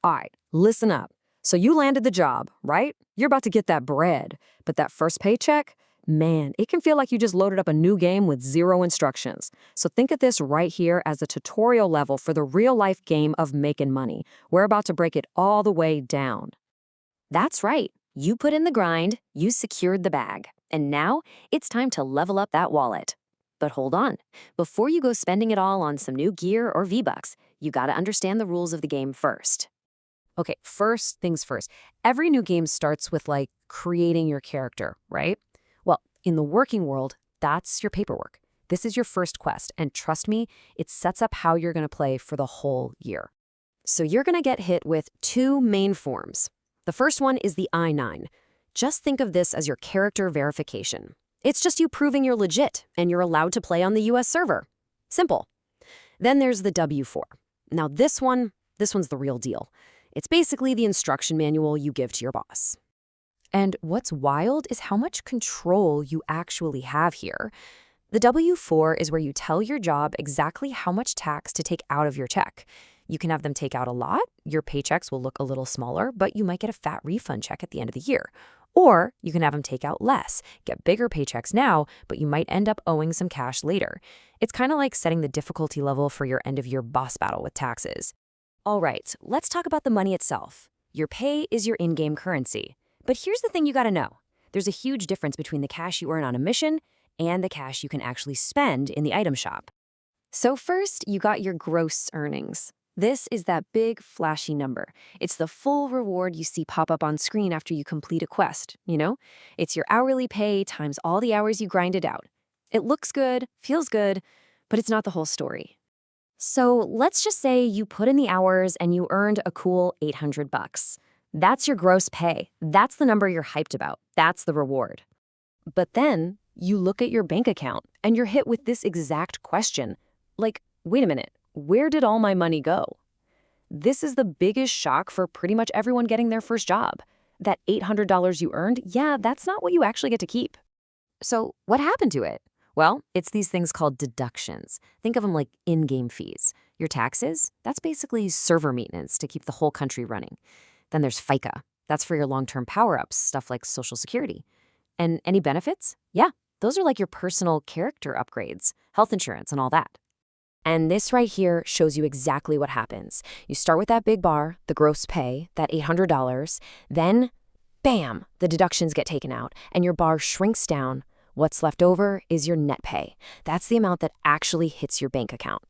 All right, listen up. So you landed the job, right? You're about to get that bread. But that first paycheck, man, it can feel like you just loaded up a new game with zero instructions. So think of this right here as the tutorial level for the real-life game of making money. We're about to break it all the way down. That's right. You put in the grind, you secured the bag, and now it's time to level up that wallet. But hold on. Before you go spending it all on some new gear or V-Bucks, you gotta understand the rules of the game first. Okay, first things first. Every new game starts with creating your character, right? Well, in the working world, that's your paperwork. This is your first quest, and trust me, it sets up how you're gonna play for the whole year. So you're gonna get hit with two main forms. The first one is the I-9. Just think of this as your character verification. It's just you proving you're legit and you're allowed to play on the US server. Simple. Then there's the W-4. Now this one's the real deal. It's basically the instruction manual you give to your boss. And what's wild is how much control you actually have here. The W-4 is where you tell your job exactly how much tax to take out of your check. You can have them take out a lot, your paychecks will look a little smaller, but you might get a fat refund check at the end of the year. Or you can have them take out less, get bigger paychecks now, but you might end up owing some cash later. It's kind of like setting the difficulty level for your end-of-year boss battle with taxes. All right, let's talk about the money itself. Your pay is your in-game currency. But here's the thing you gotta know. There's a huge difference between the cash you earn on a mission and the cash you can actually spend in the item shop. So first, you got your gross earnings. This is that big, flashy number. It's the full reward you see pop up on screen after you complete a quest, you know? It's your hourly pay times all the hours you grinded out. It looks good, feels good, but it's not the whole story. So let's just say you put in the hours and you earned a cool $800. That's your gross pay. That's the number you're hyped about. That's the reward. But then you look at your bank account and you're hit with this exact question. Wait a minute. Where did all my money go? This is the biggest shock for pretty much everyone getting their first job. That $800 you earned, yeah, that's not what you actually get to keep. So what happened to it? Well, it's these things called deductions. Think of them like in-game fees. Your taxes, that's basically server maintenance to keep the whole country running. Then there's FICA. That's for your long-term power-ups, stuff like Social Security. And any benefits? Yeah, those are like your personal character upgrades, health insurance and all that. And this right here shows you exactly what happens. You start with that big bar, the gross pay, that $800, then, bam, the deductions get taken out, and your bar shrinks down. What's left over is your net pay. That's the amount that actually hits your bank account.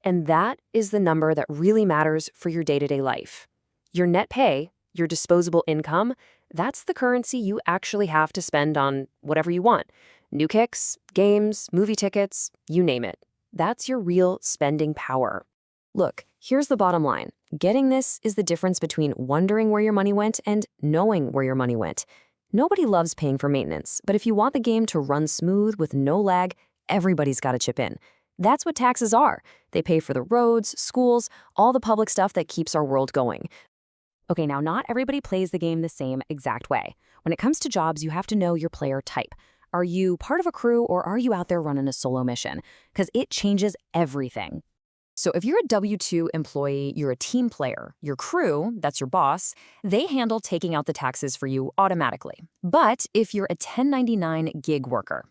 And that is the number that really matters for your day-to-day life. Your net pay, your disposable income, that's the currency you actually have to spend on whatever you want. New kicks, games, movie tickets, you name it. That's your real spending power. Look, here's the bottom line. Getting this is the difference between wondering where your money went and knowing where your money went. Nobody loves paying for maintenance, but if you want the game to run smooth with no lag, everybody's got to chip in. That's what taxes are. They pay for the roads, schools, all the public stuff that keeps our world going. Okay, now not everybody plays the game the same exact way. When it comes to jobs, you have to know your player type. Are you part of a crew or are you out there running a solo mission? Because it changes everything. So if you're a W-2 employee, you're a team player. Your crew, that's your boss, they handle taking out the taxes for you automatically. But if you're a 1099 gig worker,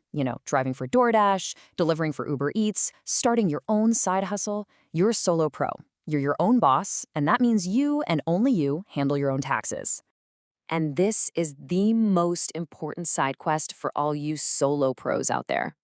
driving for DoorDash, delivering for Uber Eats, starting your own side hustle, you're a solo pro. You're your own boss, and that means you and only you handle your own taxes. And this is the most important side quest for all you solo pros out there.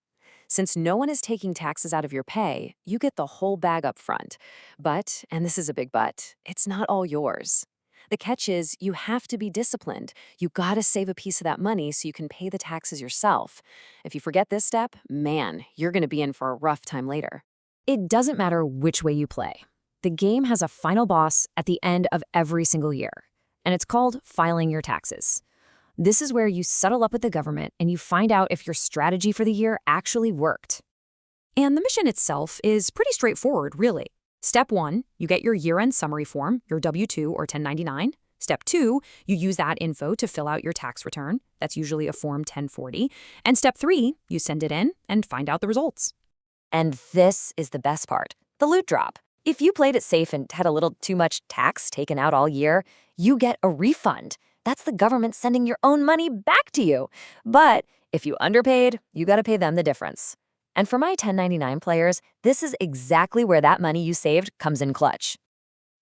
Since no one is taking taxes out of your pay, you get the whole bag up front. But, and this is a big but, it's not all yours. The catch is you have to be disciplined. You gotta save a piece of that money so you can pay the taxes yourself. If you forget this step, man, you're gonna be in for a rough time later. It doesn't matter which way you play. The game has a final boss at the end of every single year. And it's called filing your taxes. This is where you settle up with the government and you find out if your strategy for the year actually worked. And the mission itself is pretty straightforward, really. Step 1, you get your year-end summary form, your W-2 or 1099. Step 2, you use that info to fill out your tax return. That's usually a Form 1040. And Step 3, you send it in and find out the results. And this is the best part, the loot drop. If you played it safe and had a little too much tax taken out all year, you get a refund. That's the government sending your own money back to you. But if you underpaid, you got to pay them the difference. And for my 1099 players, this is exactly where that money you saved comes in clutch.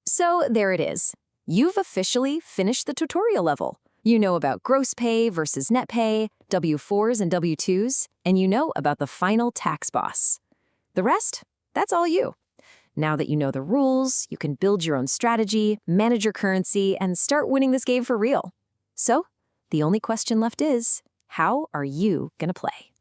So there it is. You've officially finished the tutorial level. You know about gross pay versus net pay, W-4s and W-2s, and you know about the final tax boss. The rest, that's all you. Now that you know the rules, you can build your own strategy, manage your currency, and start winning this game for real. So, the only question left is, how are you gonna play?